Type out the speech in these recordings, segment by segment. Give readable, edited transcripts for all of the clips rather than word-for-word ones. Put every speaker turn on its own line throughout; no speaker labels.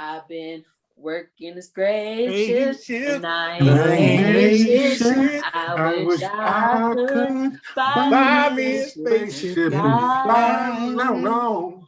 I've been working this great ship, and I
ain't
made
shit.
shit. I wish I could buy me a spaceship and fly.
No.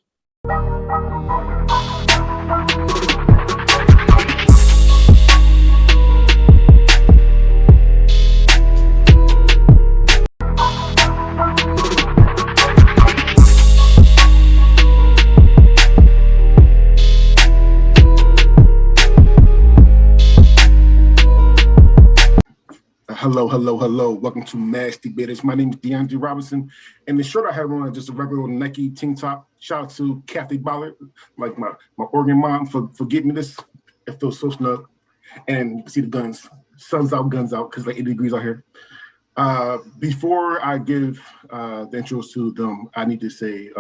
Hello. Welcome to Mass Debaters. My name is DeAndre Robinson, and the shirt I have on is just a regular Nike tank top. Shout out to Kathy Ballard, like my Oregon mom, for getting me this. It feels so snug. And you can see the guns. Sun's out, guns out, because it's like 80 degrees out here. Before I give the intros to them, I need to say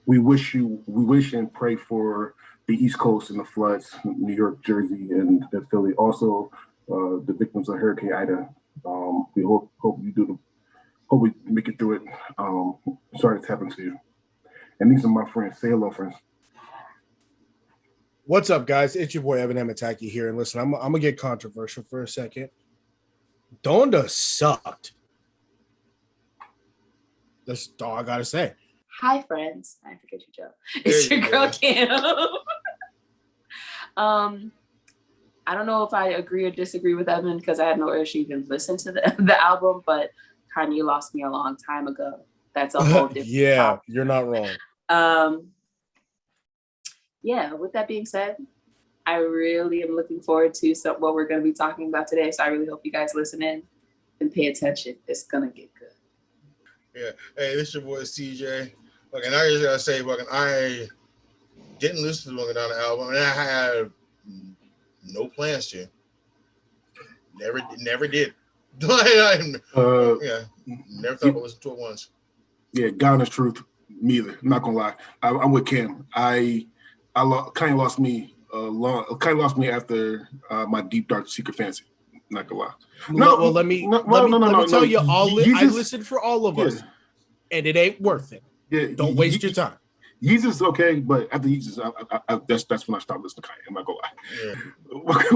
we wish and pray for the East Coast and the floods, New York, Jersey, and Philly. Also, the victims of Hurricane Ida. We hope we make it through it. Sorry it's happened to you. And these are my friends. Say hello, friends.
What's up, guys? It's your boy Evan Amataki here. And listen, I'm gonna get controversial for a second. Donda sucked. That's all I gotta say.
Hi, friends. I forget you, Joe. It's your girl, Cam. I don't know if I agree or disagree with Evan because I had no urge to even listen to the album, but Kanye lost me a long time ago. That's a whole different topic.
You're not wrong.
With that being said, I really am looking forward to what we're going to be talking about today. So I really hope you guys listen in and pay attention. It's going to get good.
Yeah. Hey, this is your boy CJ. Look, and I just gotta say, look, I didn't listen to the album, and I had no plans to. Never did. Never thought I'd listen to it once.
Yeah, God is truth. Me either. I'm not gonna lie. I'm with Cam. Kanye lost me after my deep dark secret fancy. Not gonna lie.
Let me tell you. I listened for all of us, and it ain't worth it. Yeah, don't waste your time.
Yeezus okay, but after Yeezus, that's when I stopped listening to Kanye. I'm not gonna lie. Yeah.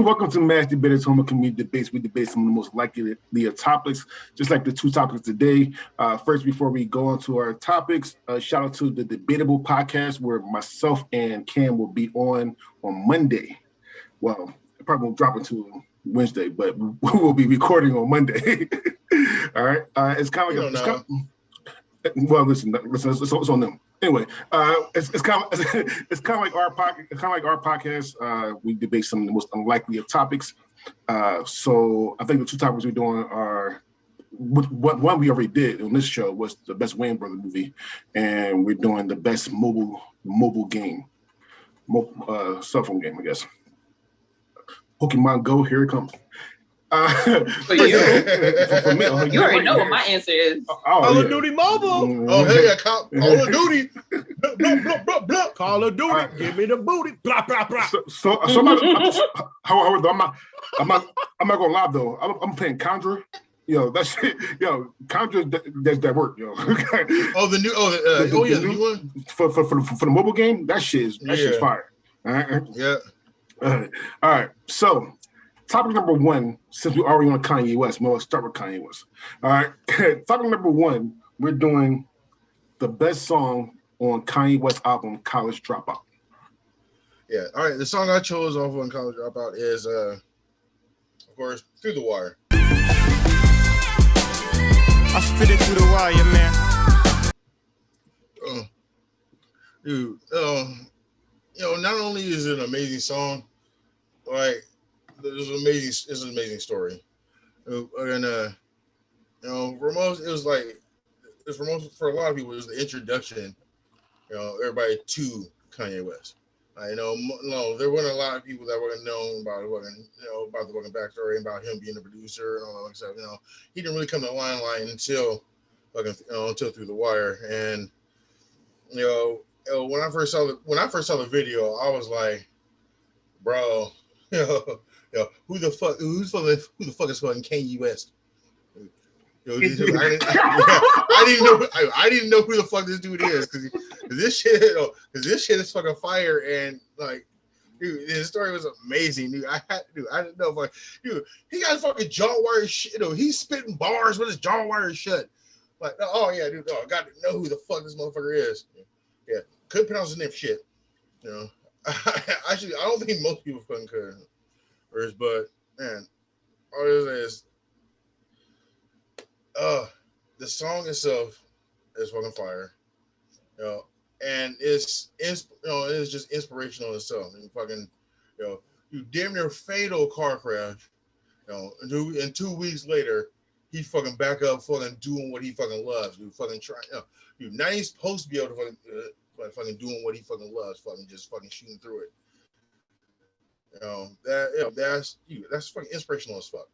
Welcome to Mass Debaters, home of community debates. We debate some of the most likely topics, just like the two topics today. First, before we go on to our topics, shout out to the Debatable podcast, where myself and Cam will be on Monday. Well, it probably won't drop until Wednesday, but we will be recording on Monday. All right, it's kind of like well, listen, it's on them. Anyway, it's kind of like our podcast. We debate some of the most unlikely of topics. So I think the two topics we're doing are one we already did on this show was the best Wayne Brother movie, and we're doing the best mobile game, cell phone game, I guess. Pokemon Go, here it comes.
For you, you already know what my answer is.
Call of Duty Mobile.
Call of Duty.
Call of Duty. Right. Give me the booty. Blah blah blah.
So however, I'm not gonna lie though. I'm playing Contra. That shit. Contra does that work.
The new one
for the mobile game. That shit's fire. All right.
Yeah.
All right. So. Topic number one, since we already on Kanye West, let's start with Kanye West. All right. Topic number one, we're doing the best song on Kanye West's album, College Dropout.
Yeah. All right. The song I chose off on College Dropout is, of course, Through the Wire.
I spit it through the wire, man.
Dude, not only is it an amazing song, like, it's an amazing story, and for most it was like for a lot of people it was the introduction, everybody to Kanye West. There weren't a lot of people that were known about about the fucking backstory, about him being a producer and all that stuff. He didn't really come to the limelight until Through the Wire, and when I first saw the video, I was like, bro, who the fuck is fucking Kanye West? I didn't know who the fuck this dude is because this shit is fucking fire and like. Dude, his story was amazing, dude. I didn't know, but dude, he got his fucking jaw wired shit. You know, he's spitting bars with his jaw wired shut. Like, oh yeah, dude, I got to know who the fuck this motherfucker is. Yeah, couldn't pronounce his name shit. You know, actually, I don't think most people fucking could. But man, all this is, the song itself is fucking fire. You know. And it's just inspirational itself. And fucking, you damn near fatal car crash. And 2 weeks later, he fucking back up, fucking doing what he fucking loves. Dude, fucking trying. Now he's supposed to be able to fucking doing what he fucking loves. Fucking just fucking shooting through it. That's fucking inspirational as fuck.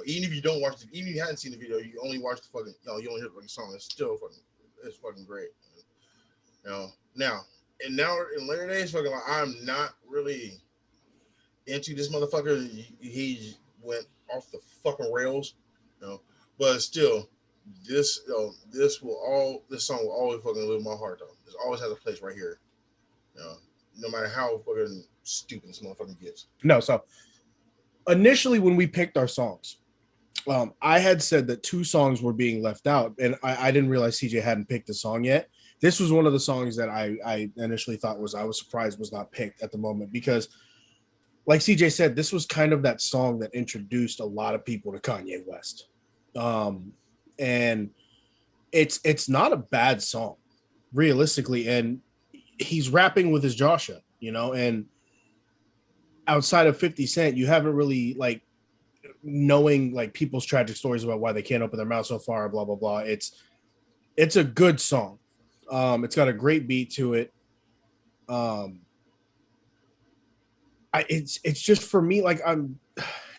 Even if you don't watch even if you hadn't seen the video, you only watch the fucking, you only hear the fucking song. It's fucking great. Now in later days, fucking like I'm not really into this motherfucker. He went off the fucking rails, but still, this song will always fucking live in my heart though. It always has a place right here, no matter how fucking stupid this motherfucker gets.
No, so initially when we picked our songs, I had said that 2 songs were being left out, and I didn't realize CJ hadn't picked the song yet. This was one of the songs that I initially thought I was surprised was not picked at the moment because, like CJ said, this was kind of that song that introduced a lot of people to Kanye West. And it's not a bad song, realistically. And he's rapping with his jaw shut, and outside of 50 Cent, you haven't really like knowing like people's tragic stories about why they can't open their mouth so far, blah, blah, blah. It's a good song. It's got a great beat to it. It's just for me, like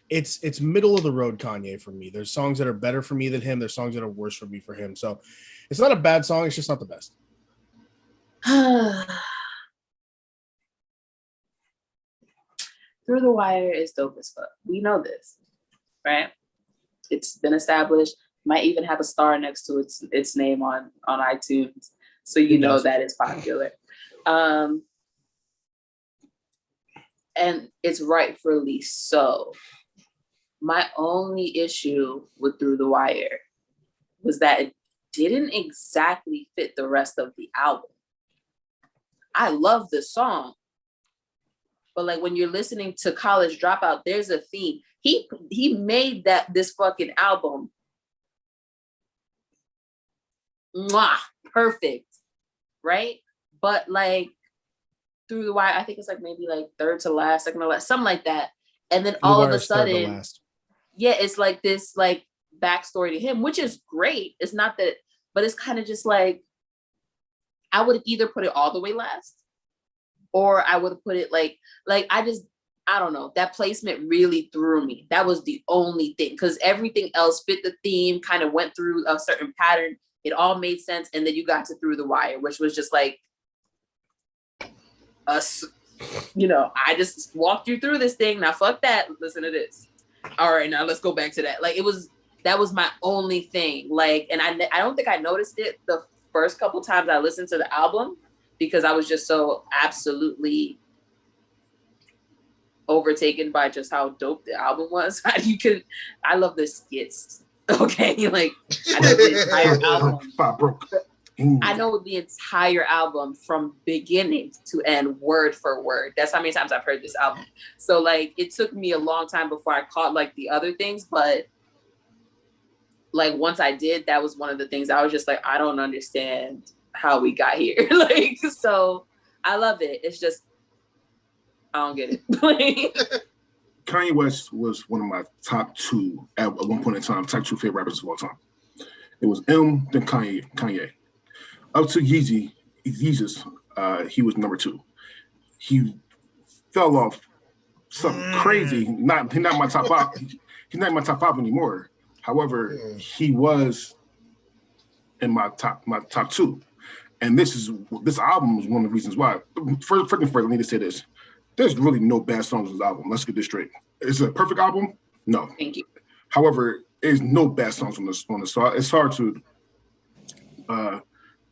it's middle of the road Kanye for me. There's songs that are better for me than him. There's songs that are worse for me for him. So it's not a bad song. It's just not the best.
Through the Wire is dope as fuck. We know this, right? It's been established. Might even have a star next to its name on iTunes. So you know that it's popular. And it's rightfully so. My only issue with Through the Wire was that it didn't exactly fit the rest of the album. I love the song, but like when you're listening to College Dropout, there's a theme. He made this fucking album perfect, right? But like Through the Wire, I think it's like maybe like third to last, second to last, something like that. And then all of a sudden, yeah, it's like this like backstory to him, which is great. It's not that, but it's kind of just like, I would have either put it all the way last, or I would have put it like I don't know. That placement really threw me. That was the only thing, because everything else fit the theme, kind of went through a certain pattern. It all made sense. And then you got to Through the Wire, which was just like us, I just walked you through this thing. Now fuck that. Listen to this. All right, now let's go back to that. Like that was my only thing. Like, and I don't think I noticed it the first couple times I listened to the album because I was just so absolutely overtaken by just how dope the album was. I love the skits. Okay, like I know the entire album. I know the entire album from beginning to end, word for word. That's how many times I've heard this album. So like it took me a long time before I caught like the other things, but like once I did, that was one of the things I was just like, I don't understand how we got here. Like, so I love it. It's just I don't get it.
Kanye West was one of my top 2 at one point in time, top 2 favorite rappers of all time. It was M, then Kanye. Up to Yeezus, he was number 2. He fell off something crazy. He's not my top 5. He's not in my top 5 anymore. However, he was in my top 2. And this album is one of the reasons why. First, I need to say this. There's really no bad songs on this album. Let's get this straight. Is it a perfect album? No.
Thank you.
However, there's no bad songs on this. So it's hard to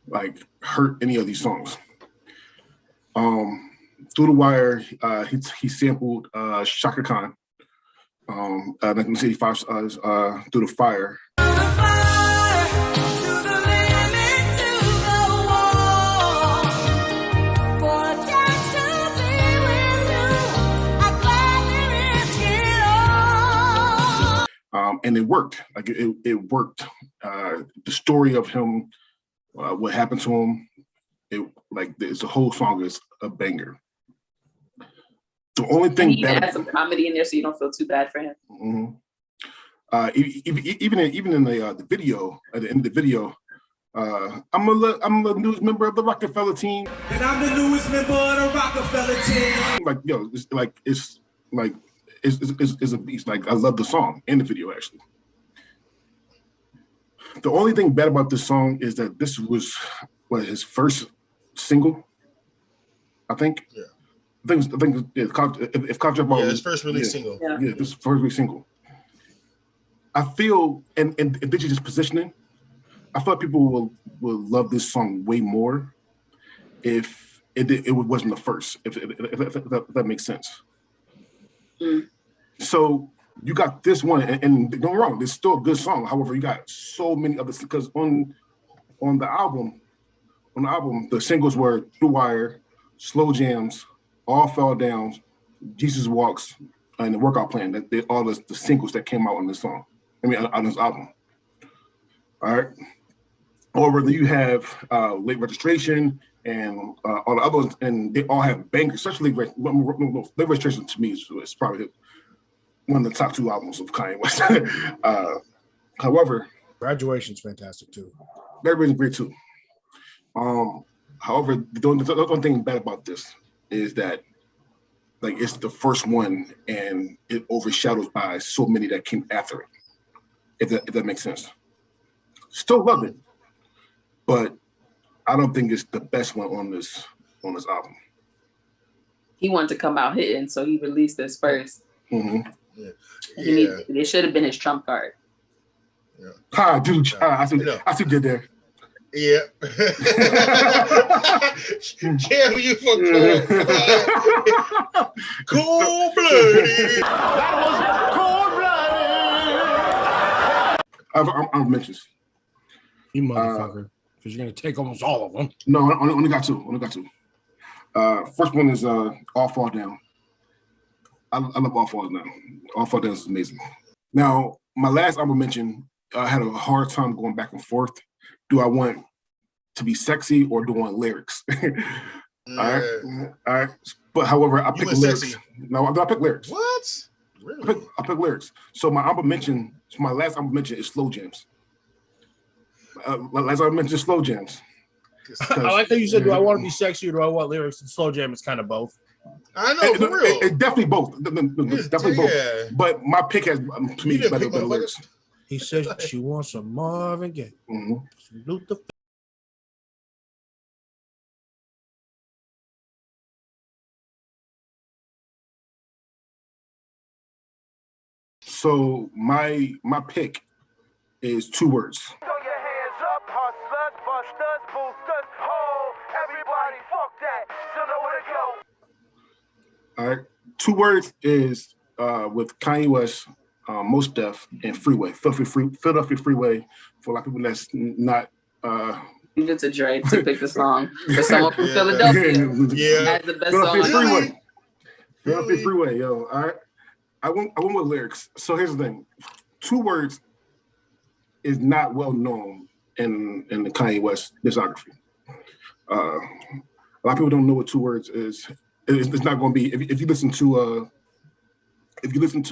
like hurt any of these songs. Through the Wire, he sampled Shaka Khan, 1985 Through the Fire. And it worked. Like it worked. The story of him, what happened to him, the whole song is a banger. The only thing
he add some comedy in there so you don't feel too bad for him.
Even in the video, at the end of the video, I'm the newest member of the Rockefeller team.
And I'm the newest member of the Rockefeller team.
Like, yo, it's a beast. Like, I love the song and the video, actually. The only thing bad about this song is that this was his first single, I think. Yeah. I think if College Dropout,
his first release single.
Yeah, this first release single. I feel, and this is just positioning. I feel like people will love this song way more if it wasn't the first. If that makes sense. Mm. So you got this one, and don't get me wrong, it's still a good song. However, you got so many others because on the album, the singles were Through Wire, Slow Jams, All Fell Down, Jesus Walks, and the Workout Plan. That they all the singles that came out on this song. On this album. All right. However, you have Late Registration and all the other ones, and they all have bangers. Especially Late Registration to me is probably one of the top 2 albums of Kanye West. However,
Graduation's fantastic too.
Graduation's great too. However, the only thing bad about this is that it's the first one and it overshadows by so many that came after it. If that makes sense. Still love it, but I don't think it's the best one on this album.
He wanted to come out hitting, so he released this first.
Mm-hmm.
It should have been his trump card.
Yeah. Hi, dude. I see you did there.
Yeah. Damn you for cold-blooded.
That was cold-blooded.
I'm mentions.
You motherfucker. Because you're going to take almost all of them.
No, I only got two. First one is All Fall Down. I love All Fall Down. All Fall Down is amazing. Now, my last album mention, I had a hard time going back and forth. Do I want to be sexy or do I want lyrics? All right. But however, I picked lyrics. Sexy. No, I picked lyrics.
What? Really?
I picked lyrics. So my last album mention is Slow Jams. Last album mentioned Slow Jams.
I like how you said, do I want to be sexy or do I want lyrics? And Slow Jam is kind of both.
I know, for real.
It's definitely both. Definitely both. But my pick has, to me, better lyrics.
He says she wants some Marvin Gaye. Mm-hmm.
So my pick is 2 words.
Throw your hands up, hustlers, busters, boosters, ho, everybody, fuck that, still know where to go.
All right, 2 words is with Kanye West, Mos Def, and Freeway. Philadelphia Freeway, for a lot of people that's not.
You get to Dre to pick the song for someone from Philadelphia. That's the best song.
Philadelphia Freeway, yo. All right. I went with lyrics. So here's the thing: 2 words is not well known in the Kanye West discography. A lot of people don't know what 2 words is. It's not going to be if you listen to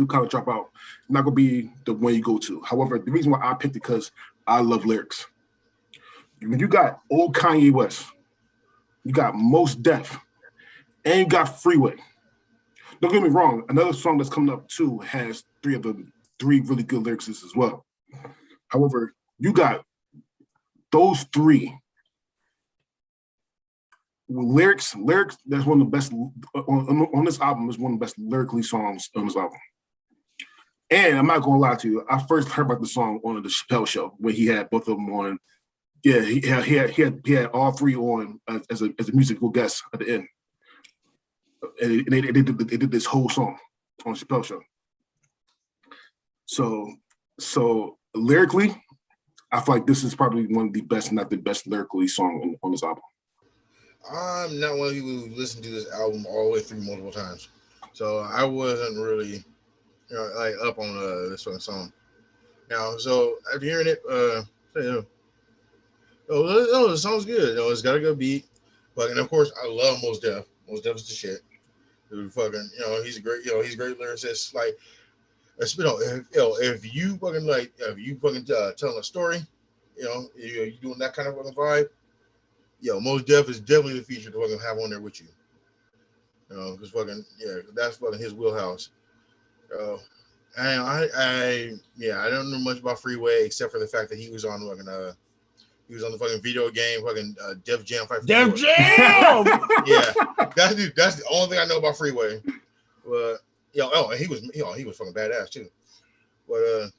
College Dropout, it's not going to be the one you go to. However, the reason why I picked it because I love lyrics. When you got old Kanye West, you got Mos Def, and you got Freeway. Don't get me wrong, another song that's coming up too has 3 really good lyrics as well. However, you got those 3 lyrics. That's one of the best on this album. Is one of the best lyrically songs on this album. And I'm not gonna lie to you, I first heard about the song on the Chappelle Show where he had both of them on. Yeah, he had all three on as a musical guest at the end, and they did this whole song on the Chappelle Show. So lyrically, I feel like this is probably one of the best, not the best lyrically song on this album.
I'm not one of the people who listened to this album all the way through multiple times, so I wasn't really, like up on this one song. Now, so after hearing it, the song's good. It's got a good beat, but and of course I love Mos Def. Mos Def is the shit. Dude, fucking, he's a great, he's a great lyricist. Like, if you fucking telling a story, you doing that kind of fucking vibe, Mos Def is definitely the feature to fucking have on there with you. Because fucking that's fucking his wheelhouse. And I don't know much about Freeway except for the fact that he was on the fucking video game, fucking Def Jam Fight.
Def Jam.
Yeah, that's the only thing I know about Freeway. But he was fucking badass too. But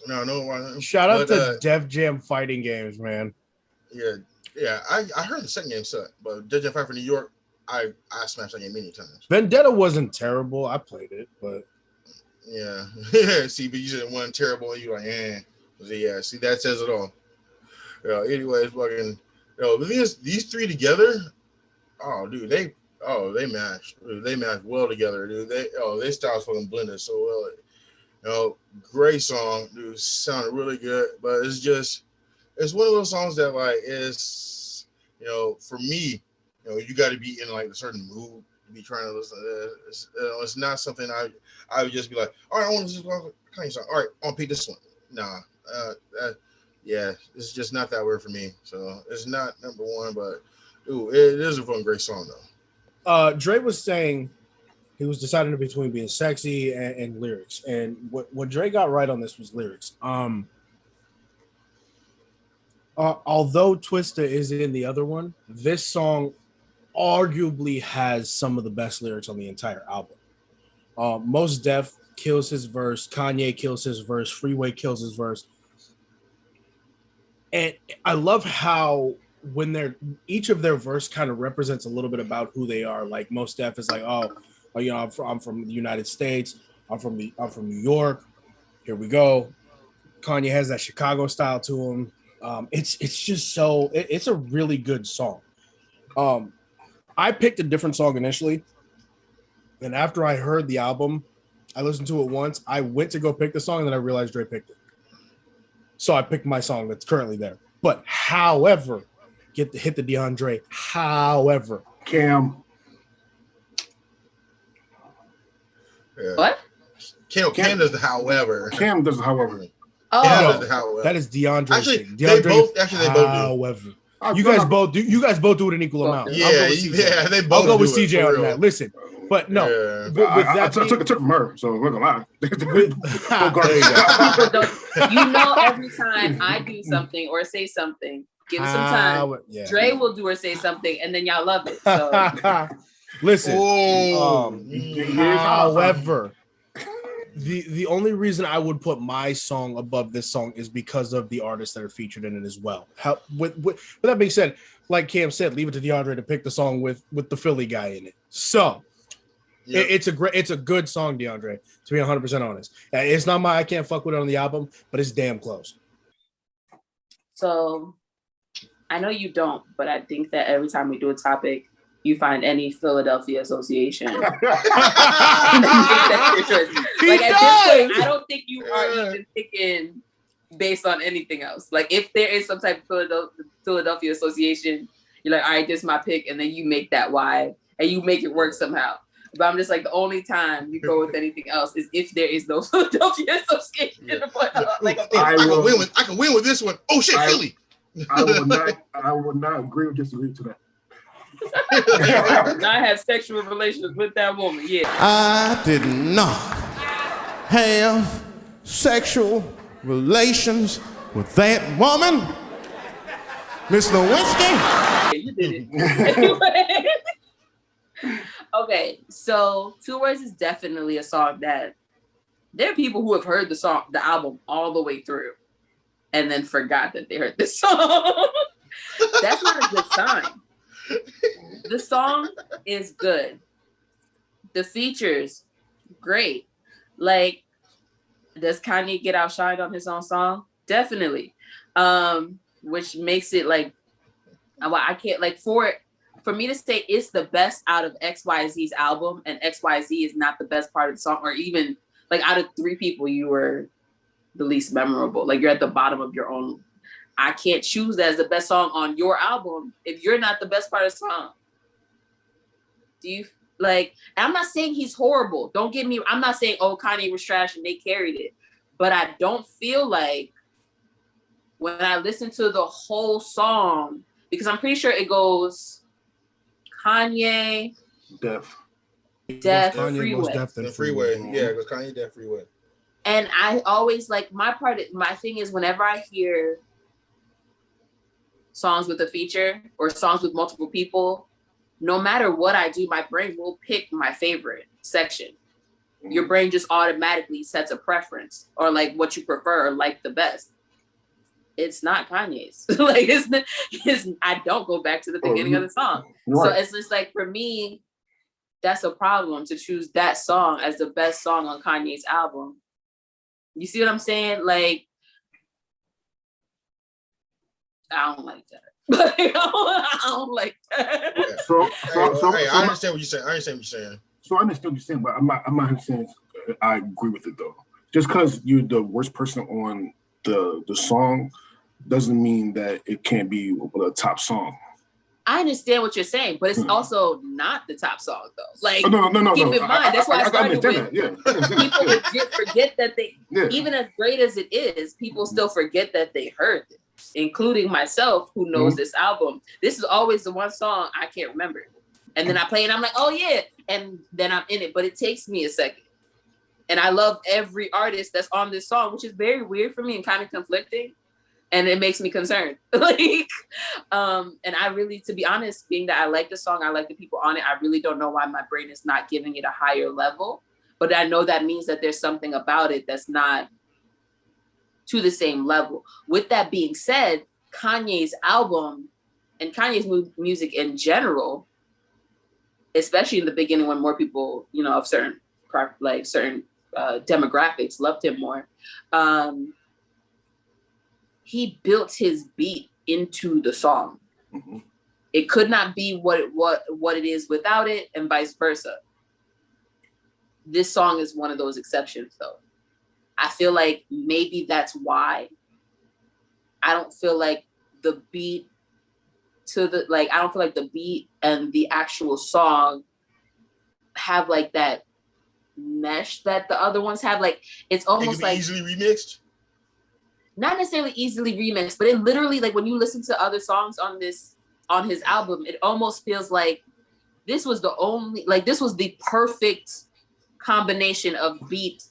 no.
Shout out to Def Jam fighting games, man.
Yeah. I heard the second game sucked, but Def Jam Fight for New York, I smashed that game many times.
Vendetta wasn't terrible. I played it, but
yeah. See, but you said one terrible, and you're like, yeah. See, that says it all. Anyways, fucking, these three together, oh, dude, they match. They match well together, dude. They styles fucking blended so well. Great song, dude. Sounded really good, but it's one of those songs that like is, for me, you got to be in like a certain mood to be trying to listen to this. It's not something I would just be like, all right, I want to listen to a Kanye song. All right, I'll pick this one. Nah, it's just not that word for me. So it's not number one, but it is a fun, great song though.
Dre was saying he was deciding between being sexy and lyrics, and what Dre got right on this was lyrics. Although Twista is in the other one, this song arguably has some of the best lyrics on the entire album. Mos Def kills his verse, Kanye kills his verse, Freeway kills his verse. And I love how when each of their verse kind of represents a little bit about who they are. Like Mos Def is like, I'm from the United States. I'm from New York. Here we go. Kanye has that Chicago style to him. It's just so it's a really good song. I picked a different song initially, and after I heard the album, I listened to it once. I went to go pick the song, and then I realized Dre picked it. So I picked my song that's currently there. But however, hit the DeAndre. However,
Cam.
Yeah.
What?
Cam does the however.
Cam does the however.
Oh,
Does the however.
that is DeAndre.
Actually,
DeAndre,
they both do.
However, you guys both do it an equal amount.
Yeah, they both.
I'll go with
do it,
CJ on that. Listen, but no,
I took it from her, so we're gonna lie.
Every time I do something or say something, give it some time.
Yeah.
Dre will do or say something, and then y'all love it. So
listen.
However,
However, the only reason I would put my song above this song is because of the artists that are featured in it as well. With that being said, like Cam said, leave it to DeAndre to pick the song with the Philly guy in it. So yep. It's a good song, DeAndre, to be 100% honest. It's not I can't fuck with it on the album, but it's damn close.
So I know you don't, but I think that every time we do a topic, you find any Philadelphia association. Like at this point, I don't think you are even picking based on anything else. Like if there is some type of Philadelphia association, you're like, all right, this is my pick, and then you make that wide and you make it work somehow. But I'm just like, the only time you go with anything else is if there is no Philadelphia association.
Yeah.
Like
I can win with this one. Oh shit, Philly.
I would not agree or disagree to that.
I had sexual relations with that woman. Yeah.
I did not have sexual relations with that woman, Miss Lewinsky.
Yeah, you did it. Okay, so Two Words is definitely a song that There are people who have heard the album all the way through and then forgot that they heard this song. That's not a good sign. The song is good. The features, great. Like, does Kanye get outshined on his own song? Definitely. Which makes it like, I can't, like, for me to say it's the best out of XYZ's album and XYZ is not the best part of the song, or even like out of 3 people, you were the least memorable. Like, you're at the bottom of your own. I can't choose that as the best song on your album if you're not the best part of the song. Do you like? I'm not saying he's horrible. Don't get me. I'm not saying, oh, Kanye was trash and they carried it, but I don't feel like when I listen to the whole song, because I'm pretty sure it goes Kanye,
Def,
Kanye
Freeway.
The Freeway. Yeah, it was Kanye, Def, Freeway.
And I always like my thing is whenever I hear songs with a feature or songs with multiple people, no matter what I do, my brain will pick my favorite section. Your brain just automatically sets a preference or like what you prefer or like the best. It's not Kanye's. Like I don't go back to the beginning of the song.
Right.
So it's just like, for me, that's a problem to choose that song as the best song on Kanye's album. You see what I'm saying? Like, I don't like that. I don't like that.
I understand what you're saying.
So I understand what you're saying, but I'm not saying I agree with it though. Just because you're the worst person on the song doesn't mean that it can't be a top song.
I understand what you're saying, but it's also not the top song though. Like,
no.
Keep in mind, that's why I started with.
Yeah.
People forget that they, even as great as it is, people still forget that they heard it, including myself, who knows this album. This is always the one song I can't remember, and then I play and I'm like, oh yeah, and then I'm in it. But it takes me a second, and I love every artist that's on this song, which is very weird for me and kind of conflicting. And it makes me concerned. And I really, to be honest, being that I like the song, I like the people on it, I really don't know why my brain is not giving it a higher level. But I know that means that there's something about it that's not to the same level. With that being said, Kanye's album and Kanye's music in general, especially in the beginning when more people, of certain demographics loved him more, he built his beat into the song. Mm-hmm. It could not be what it is without it, and vice versa. This song is one of those exceptions, though. I feel like maybe that's why I don't feel like the beat I don't feel like the beat and the actual song have like that mesh that the other ones have. Like, it's almost like
easily remixed.
Not necessarily easily remixed, but it literally, like, when you listen to other songs on his album, it almost feels like this was the perfect combination of beat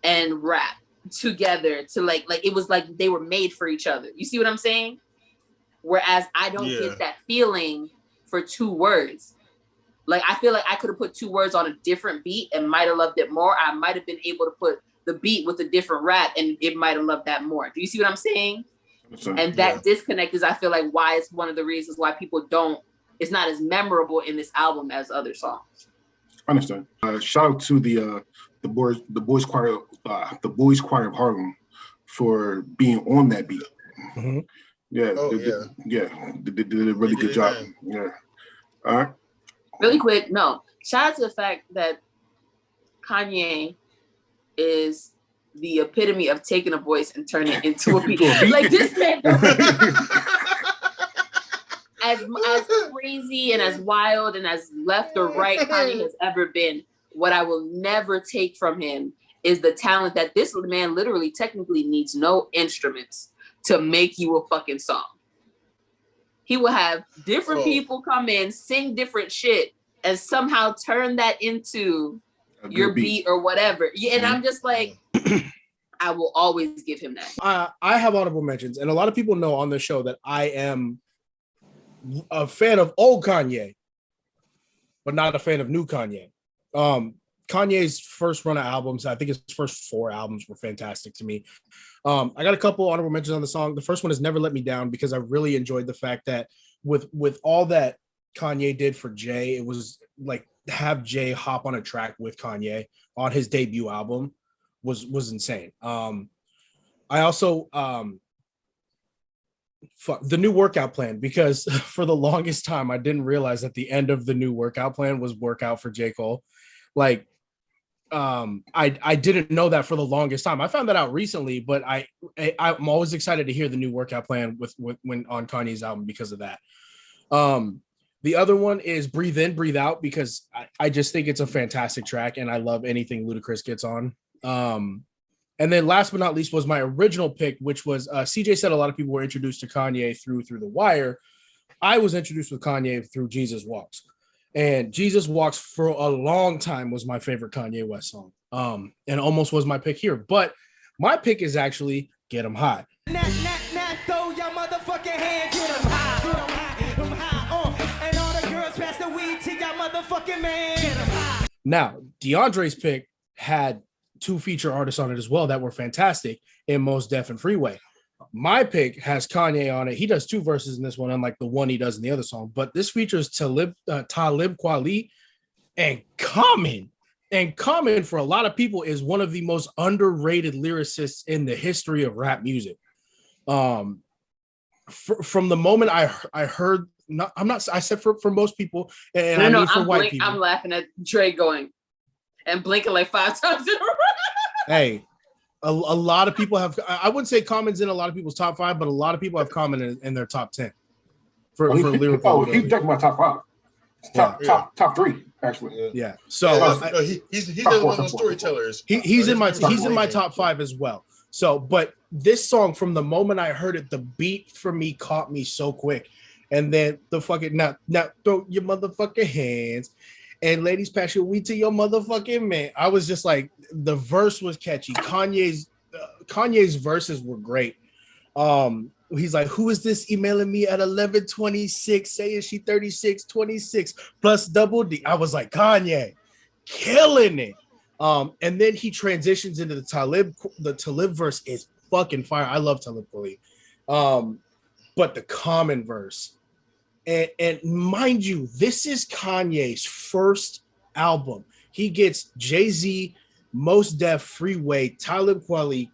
and rap together to like it was like they were made for each other. You see what I'm saying? Whereas I don't get that feeling for 2 words. Like, I feel like I could have put 2 words on a different beat and might have loved it more. I might have been able to put the beat with a different rap and it might have loved that more. Do you see what I'm saying? And that disconnect is, I feel like, why it's one of the reasons why people it's not as memorable in this album as other songs.
I understand. Shout out to the boys choir of Harlem for being on that beat. Mm-hmm. They did a really good job. Yeah. All right.
Really quick, shout out to the fact that Kanye is the epitome of taking a voice and turning it into a beat. Like, this man, as crazy and as wild and as left or right Kanye has ever been, what I will never take from him is the talent that this man literally technically needs no instruments to make you a fucking song. He will have different people come in, sing different shit, and somehow turn that into your beat or whatever. Yeah, and I'm just like, I will always give him that.
I have honorable mentions, and a lot of people know on the show that I am a fan of old Kanye, but not a fan of new Kanye. Kanye's first run of albums, I think his first 4 albums were fantastic to me. I got a couple honorable mentions on the song. The first one is Never Let Me Down, because I really enjoyed the fact that with all that Kanye did for Jay, it was like have Jay hop on a track with Kanye on his debut album was insane. I also the new workout plan, because for the longest time I didn't realize that the end of the new workout plan was workout for J. Cole. Like I didn't know that for the longest time. I found that out recently, but I'm always excited to hear the new workout plan with when on Kanye's album because of that. The other one is Breathe In, Breathe Out, because I just think it's a fantastic track and I love anything Ludacris gets on. And then last but not least was my original pick, which was CJ said a lot of people were introduced to Kanye through The Wire. I was introduced with Kanye through Jesus Walks. And Jesus Walks for a long time was my favorite Kanye West song. And almost was my pick here. But my pick is actually Get 'Em High.
Throw your motherfucking hands, get 'em high, get 'em high, get 'em high, and all the girls pass the weed to your motherfucking man. Get 'em high.
Now, DeAndre's pick had 2 feature artists on it as well that were fantastic in Mos Def and Freeway. My pick has Kanye on it. He does 2 verses in this one, unlike the one he does in the other song. But this features Talib Kweli and Common. And Common, for a lot of people, is one of the most underrated lyricists in the history of rap music. From the moment I heard, I said for most people, and I mean for white people.
I'm laughing at Dre going and blinking like 5 times in a row.
Hey, a lot of people have. I wouldn't say Common's in a lot of people's top 5, but a lot of people have Common in their top 10 for lyrical.
He's definitely my top 5. Top 3 actually.
Yeah. So
he's one of those storytellers.
He's in my top 5 as well. So, but this song, from the moment I heard it, the beat for me caught me so quick, and then the fucking now throw your motherfucking hands, and ladies pass your weed to your motherfucking man. I was just like, the verse was catchy. Kanye's verses were great. He's like, who is this emailing me at 11:26 saying she 36, 26 plus double D? I was like, Kanye, killing it. And then he transitions into the Talib. The Talib verse is fucking fire. I love Talib Kweli. But the Common verse, and mind you, this is Kanye's first album. He gets Jay-Z, Mos Def, Freeway, Talib Kweli,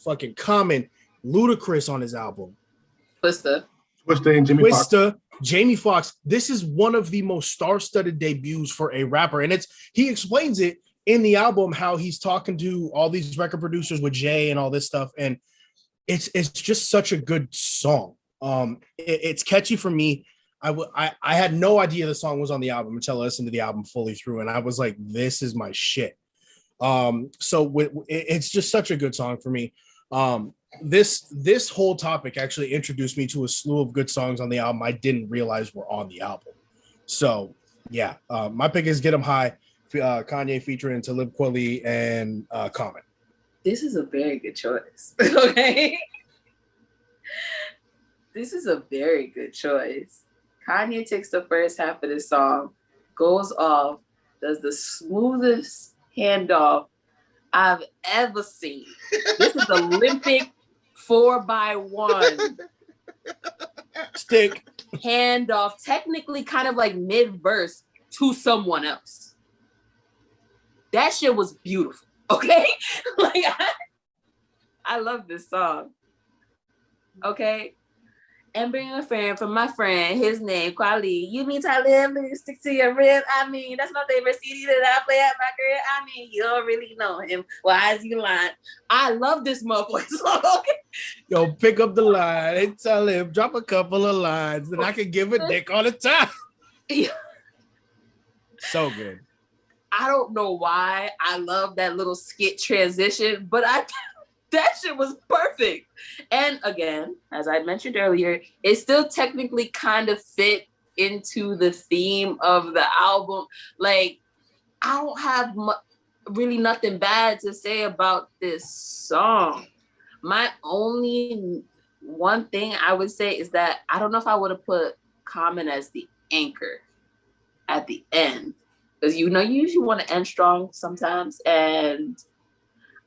fucking Common, Ludacris on his album.
Twista
and
Jamie Foxx. This is one of the most star-studded debuts for a rapper, and he explains it in the album how he's talking to all these record producers with Jay and all this stuff, and it's just such a good song. It's catchy for me. I had no idea the song was on the album until I listened to the album fully through, and I was like, this is my shit. So it's just such a good song for me. This whole topic actually introduced me to a slew of good songs on the album I didn't realize were on the album. So yeah, my pick is Get 'Em High, Kanye featuring Talib Kweli and Common.
This is a very good choice. Okay. This is a very good choice. Kanye takes the first half of this song, goes off, does the smoothest handoff I've ever seen. This is Olympic 4x1
stick
handoff, technically kind of like mid-verse to someone else. That shit was beautiful. Okay? Like I love this song. Okay? And bring a friend from my friend, his name, Kweli. You mean Talib, stick to your rib? I mean, that's my favorite CD that I play at my crib. I mean, you don't really know him. Why is he lying? I love this motherfucker song. Okay?
Yo, pick up the line and tell him, drop a couple of lines, and I can give a dick all the time.
Yeah.
So good.
I don't know why I love that little skit transition, but that shit was perfect. And again, as I mentioned earlier, it still technically kind of fit into the theme of the album. Like, I don't have really nothing bad to say about this song. My only one thing I would say is that I don't know if I would have put Common as the anchor at the end. because you usually want to end strong sometimes, and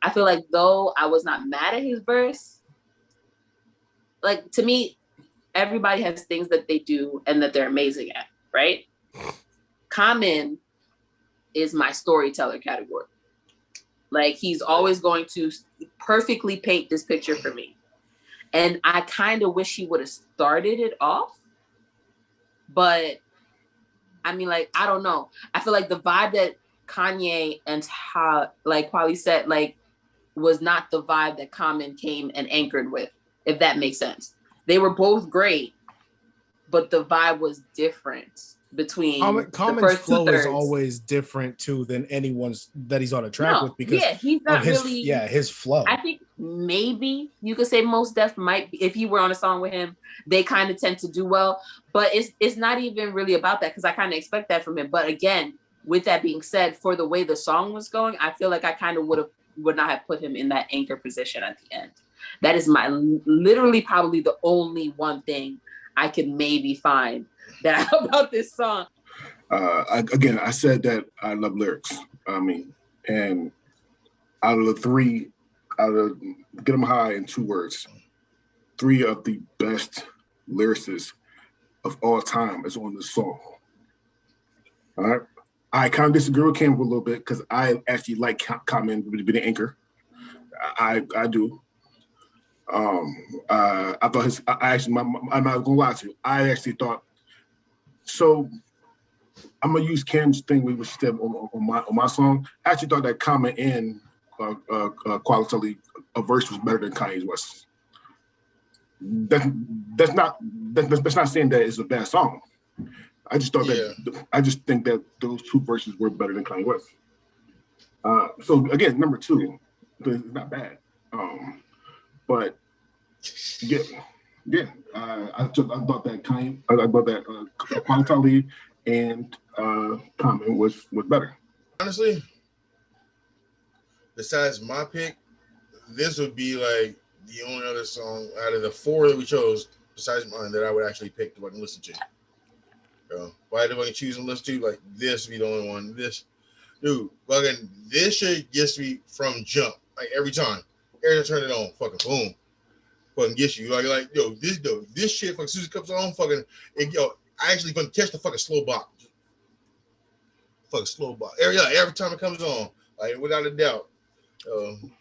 I feel like though I was not mad at his verse, like to me, everybody has things that they do and that they're amazing at, right? Common is my storyteller category. Like he's always going to perfectly paint this picture for me. And I kind of wish he would have started it off. But I mean, like, I don't know. I feel like the vibe that Kanye and like Kweli said, like, was not the vibe that Common came and anchored with, if that makes sense. They were both great, but the vibe was different between
Common's flow is always different too than anyone's that he's on a track with, because
he's not
his flow.
I think maybe you could say Mos Def might be, if you were on a song with him, they kind of tend to do well, but it's not even really about that, because I kind of expect that from him. But again, with that being said, for the way the song was going, I feel like I kind of would not have put him in that anchor position at the end. That is my literally probably the only one thing I could maybe find that about this song.
I said that I love lyrics. I mean, and out of the Get 'Em High in 2 words, 3 of the best lyricists of all time is on this song. All right. I kind of disagree with Campbell a little bit, because I actually like Common to be the anchor. I do. I thought I'm not gonna lie to you. I actually thought, so I'm gonna use Cam's thing with what she said on my song. I actually thought that Common and Quality a verse was better than Kanye's was. That's not saying that it's a bad song. I just thought I just think that those 2 verses were better than Kanye West. So again, number 2, it's not bad. But yeah. I thought that Quality and Common was better.
Honestly, besides my pick, this would be like the only other song out of the 4 that we chose, besides mine, that I would actually pick to listen to. Why do I choose and listen to? Like, this would be the only one. This, dude, fucking, this shit gets me from jump. Like, every time. Every time I turn it on, fucking boom. Fucking gets you. Like, this shit, fucking, as soon as it comes on, fucking, I actually fucking catch the fucking slow bop. Fucking slow bop. Every time it comes on, like, without a doubt.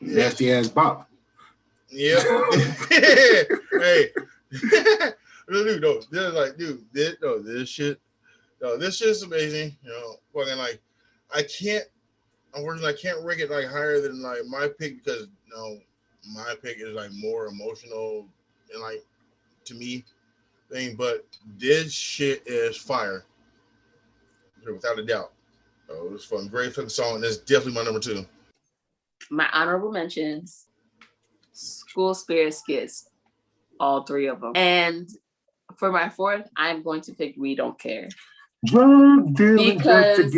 Nasty ass bop.
Yeah. Hey. This shit's amazing. Fucking, like, unfortunately, I can't rank it like higher than like my pick, because my pick is like more emotional and like, to me, thing. But this shit is fire, without a doubt. It was fun, great fucking song. That's definitely my number 2.
My honorable mentions: School Spirit Skits, all 3 of them. And for my 4th, I'm going to pick We Don't Care. Because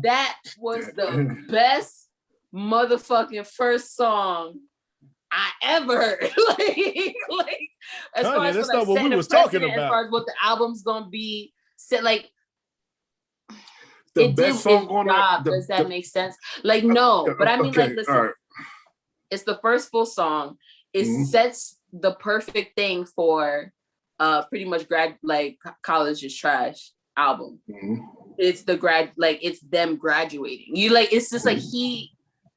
that was the best motherfucking first song I ever heard. like as
Kanye,
far as
that's
like,
not what we was talking about.
As far as what the album's gonna be, set like
the best song on that.
Does that make sense? Like, no, but I mean, like, listen, right. It's the first full song. It sets the perfect thing for pretty much College is Trash album. It's it's them graduating. It's just like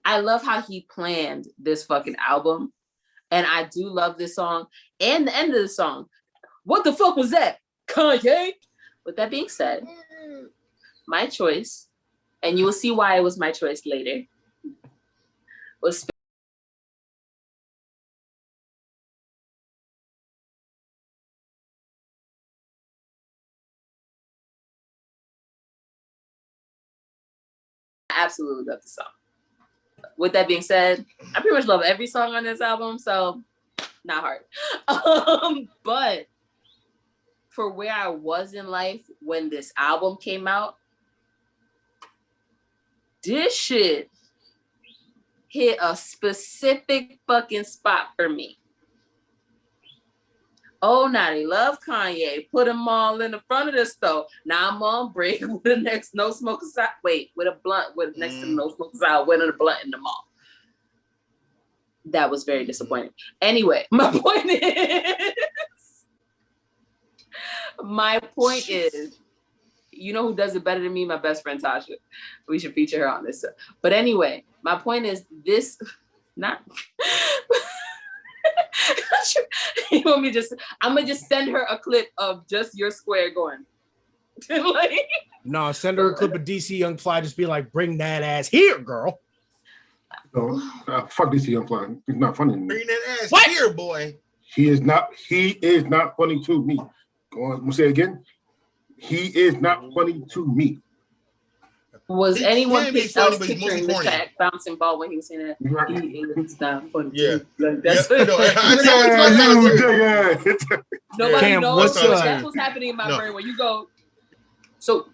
I love how he planned this fucking album, and I do love this song and the end of the song. What the fuck was that, Kanye? With that being said, my choice, and you will see why it was my choice later, was I absolutely love the song. With that being said, I pretty much love every song on this album, so not hard. But for where I was in life when this album came out, this shit hit a specific fucking spot for me. Oh, now they love Kanye. Put them all in the front of the stove. Now I'm on break with the next no smoke aside. Wait, with a blunt with next to the no smoke aside, with a blunt in the mall. That was very disappointing. Anyway, my point is, you know who does it better than me? My best friend Tasha. We should feature her on this. But anyway, my point is this. Not. You want me just? I'm gonna just send her a clip of just your square going. Like,
no, send her a clip of DC Young Fly. Just be like, bring that ass here, girl.
Fuck DC Young Fly. He's not funny to me.
Bring that ass here, boy.
He is not funny to me. Go on, we'll say it again. He is not funny to me.
Was anyone else picturing the Shaq bouncing ball when he was saying that? He is not funny.
Yeah.
Like, that's Nobody knows. That's what's happening in my brain when you go. So,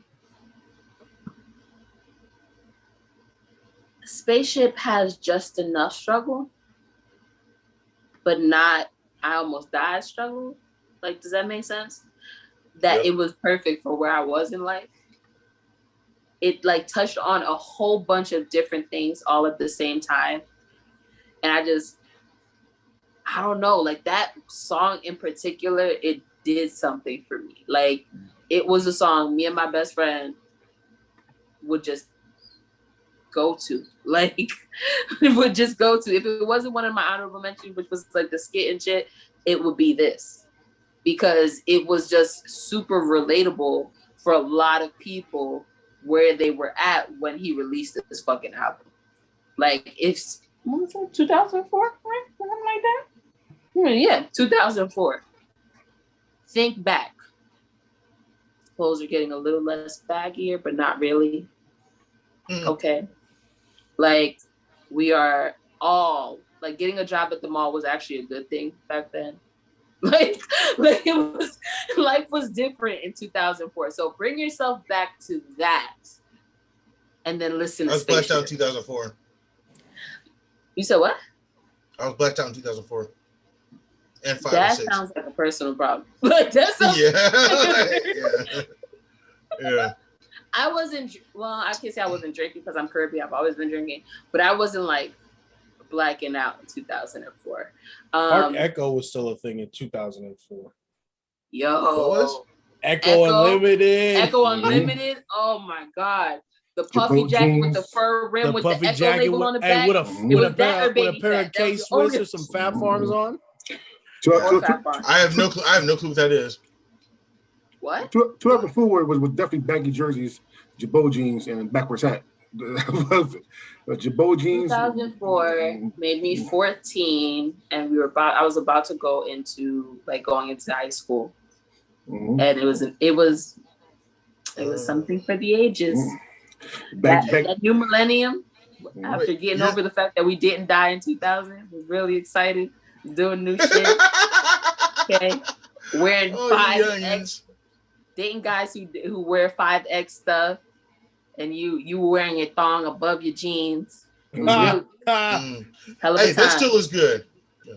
Spaceship has just enough struggle, but not I almost died struggle. Like, does that make sense? That it was perfect for where I was in life. It like touched on a whole bunch of different things all at the same time. And I don't know, like that song in particular, it did something for me. Like it was a song me and my best friend would just go to. Like would just go to. If it wasn't one of my honorable mentions, which was like the skit and shit, it would be this. Because it was just super relatable for a lot of people where they were at when he released this fucking album. Like, it's, what was it, 2004? Right? Something like that? Yeah, 2004. Think back. Clothes are getting a little less baggier, but not really. Okay. Like, we are all, like, getting a job at the mall was actually a good thing back then. Like it was, life was different in 2004. So bring yourself back to that, and then listen.
I was blacked out in 2004.
You said what?
I was blacked out in 2004. And 5
that
and 6.
Sounds like a personal problem. Like that sounds.
Yeah.
I wasn't. Well, I can't say I wasn't drinking because I'm curvy. I've always been drinking, but I wasn't like blacking out in 2004.
Park Echo was still a thing in 2004.
Yo,
Echo Unlimited.
Echo Unlimited. Oh my god, the puffy jacket with the fur rim with the Echo label on the back.
With a pair of K-Swiss or some Fat Farms on.
I have no clue. I have no clue what that is.
What?
2004 was definitely baggy jerseys, Jabot jeans, and backwards hat. Jabot jeans.
2004 made me 14, and I was about to go into going into high school, and it was something for the ages. That new millennium, after getting over the fact that we didn't die in 2000, was really excited, doing new shit. Okay, wearing 5X, dating guys who wear 5X stuff. And you were wearing a thong above your jeans. Hell of a time.
That still is good.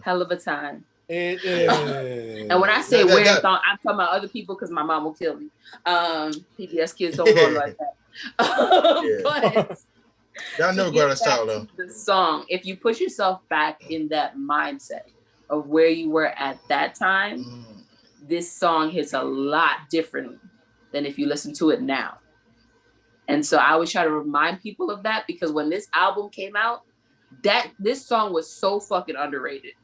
Hell of a time.
It is.
And when I say wearing thong, I'm talking about other people because my mom will kill me. PBS kids don't go like that. But
y'all never go out of style though.
The song, if you put yourself back in that mindset of where you were at that time, this song hits a lot differently than if you listen to it now. And so I always try to remind people of that because when this album came out, this song was so fucking underrated.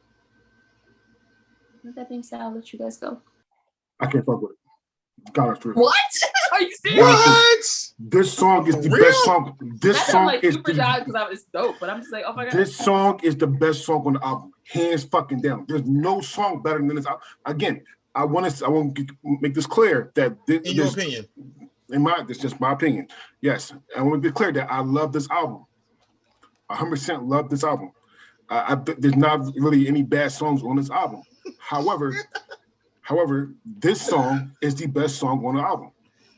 With that being said, I'll let you guys go.
I can't fuck with it. God, true.
What? Are you serious?
What?
This song is the best song. This song is
it's dope, but I'm just like, oh my god.
This song is the best song on the album, hands fucking down. There's no song better than this album. Again, I want to make this clear that
in your opinion.
This is just my opinion. Yes, I want to be clear that I love this album. 100% love this album. There's not really any bad songs on this album. However, this song is the best song on the album,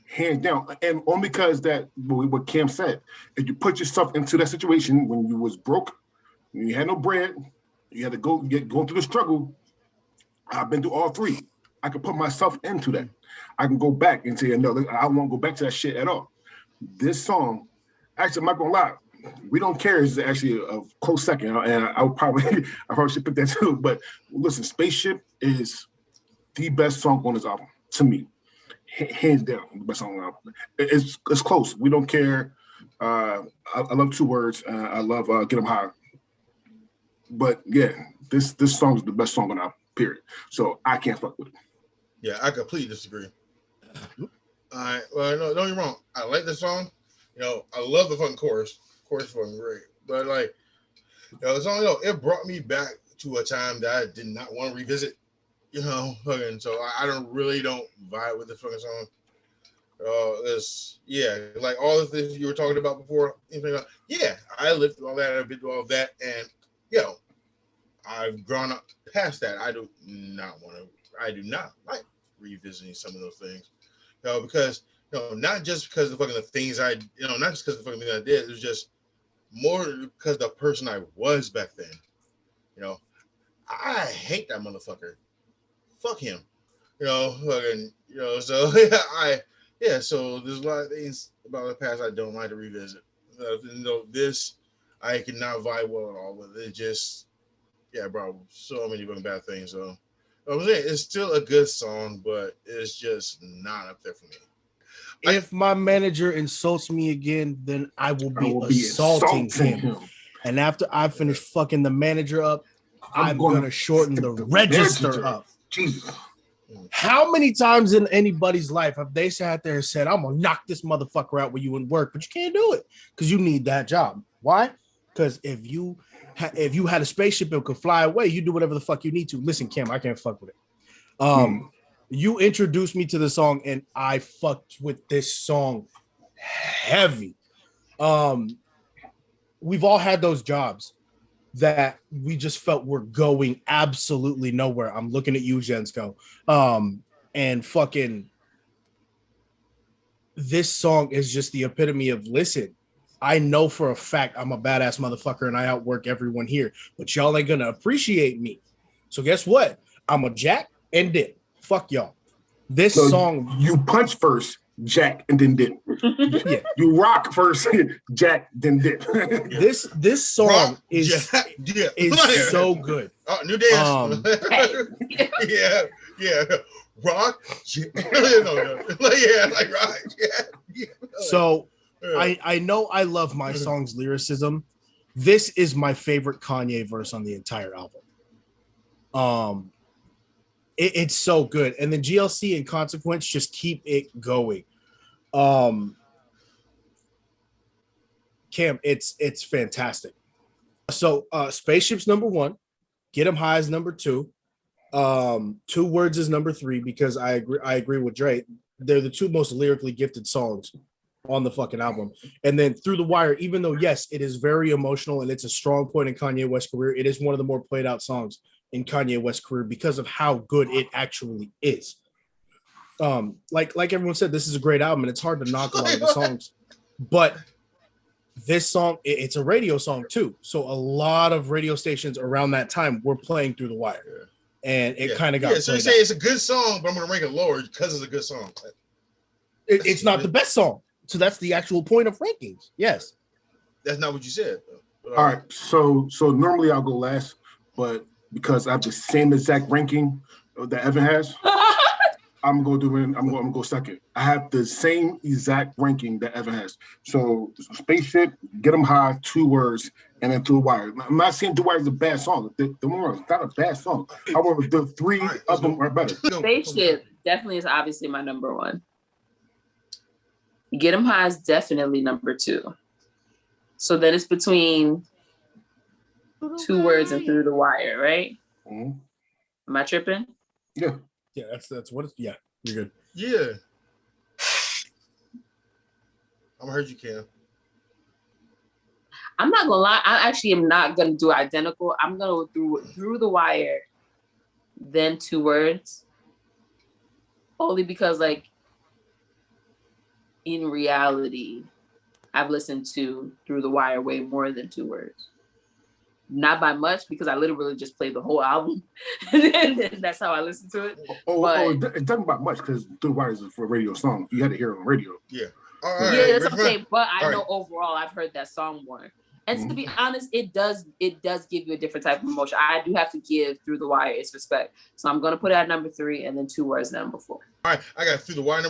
hands down. And only because that what Cam said, if you put yourself into that situation when you was broke, when you had no bread, you had to go through the struggle. I've been through all three. I can put myself into that. I can go back and say, no, I won't go back to that shit at all. This song, actually, I'm not gonna lie, We Don't Care is actually a close second, and I probably should pick that too. But listen, Spaceship is the best song on this album to me, hands down, the best song on the album. It's close. We Don't Care. I love Two Words. I love Get 'Em High. But yeah, this song is the best song on the album, period. So I can't fuck with it.
Yeah, I completely disagree. All right, well, no, don't get me wrong. I like the song. You know, I love the fucking chorus. Chorus is fucking great. But like, you know, the song, it brought me back to a time that I did not want to revisit. You know, fucking. So I don't vibe with the fucking song. Like all the things you were talking about before. Yeah, I lived through all that. I've been through all of that, and I've grown up past that. I do not like revisiting some of those things. Because not just because of the things not just because of the fucking things I did. It was just more because the person I was back then. I hate that motherfucker. Fuck him. So so there's a lot of things about the past I don't like to revisit. This I cannot vibe well at all with. It just, bro, so many fucking bad things. So I was saying it's still a good song, but it's just not up there for me.
If my manager insults me again, then I will be assaulting him. And after I finish fucking the manager up, I'm gonna shorten the register up.
Jesus.
How many times in anybody's life have they sat there and said, I'm gonna knock this motherfucker out when you in work, but you can't do it because you need that job. Why? Because if you had a spaceship and could fly away, you do whatever the fuck you need to. Listen, Cam, I can't fuck with it. You introduced me to the song and I fucked with this song heavy. We've all had those jobs that we just felt were going absolutely nowhere. I'm looking at you, Jensko. And fucking this song is just the epitome of, listen, I know for a fact I'm a badass motherfucker and I outwork everyone here, but y'all ain't gonna appreciate me. So guess what? I'm a jack and dip. Fuck y'all. This song,
you punch first, jack, and then dip. Yeah, you rock first, jack, then dip.
This song rock, is so good.
New dance. Yeah. Rock. Like rock. Yeah.
So I know I love my song's lyricism. This is my favorite Kanye verse on the entire album. It's so good. And then GLC and Consequence just keep it going. Cam, it's fantastic. So Spaceship's number 1, Get 'Em High is number 2. 2 Words is number 3 because I agree with Dre. They're the 2 most lyrically gifted songs on the fucking album. And then Through the Wire, even though yes, it is very emotional and it's a strong point in Kanye West's career, it is one of the more played out songs in Kanye West's career because of how good it actually is. Like everyone said, this is a great album and it's hard to knock a lot of the songs, but this song, it's a radio song too. So a lot of radio stations around that time were playing Through the Wire, and it kind of got.
So you say it's a good song, but I'm gonna rank it lower because it's a good song.
It's not the best song, so that's the actual point of rankings. Yes,
that's not what you said.
All right, so normally I'll go last, but because I have the same exact ranking that Evan has, I'm gonna go second. I have the same exact ranking that Evan has. So Spaceship, Get 'Em High, 2 Words, and then Through the Wire. I'm not saying Through the Wire is a bad song. The one is not a bad song. However, the 3 of them are better.
Spaceship definitely is obviously my number 1. Get 'Em High is definitely number 2. So then it's between 2 Words and Through the Wire, right?
Mm-hmm.
Am I tripping?
Yeah.
Yeah, that's what it's. Yeah, you're good.
Yeah. I'm gonna heard you, Cam.
I'm not gonna lie. I actually am not gonna do identical. I'm gonna go through the Wire, then 2 Words. Only because, like, in reality, I've listened to Through the Wire way more than 2 Words. not by much because I literally just played the whole album, and that's how I listened to it.
It doesn't by much because Through the Wire is for a radio song. You had to hear it on radio.
Yeah.
Yeah, that's what I'm saying. But I know overall, I've heard that song more. And to be honest, it does give you a different type of emotion. I do have to give Through the Wire its respect. So I'm gonna put it at number 3 and then 2 Words number 4.
All right, I got Through the Wire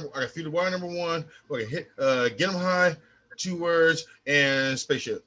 number 1. Okay, hit Get 'Em High, 2 Words, and Spaceship.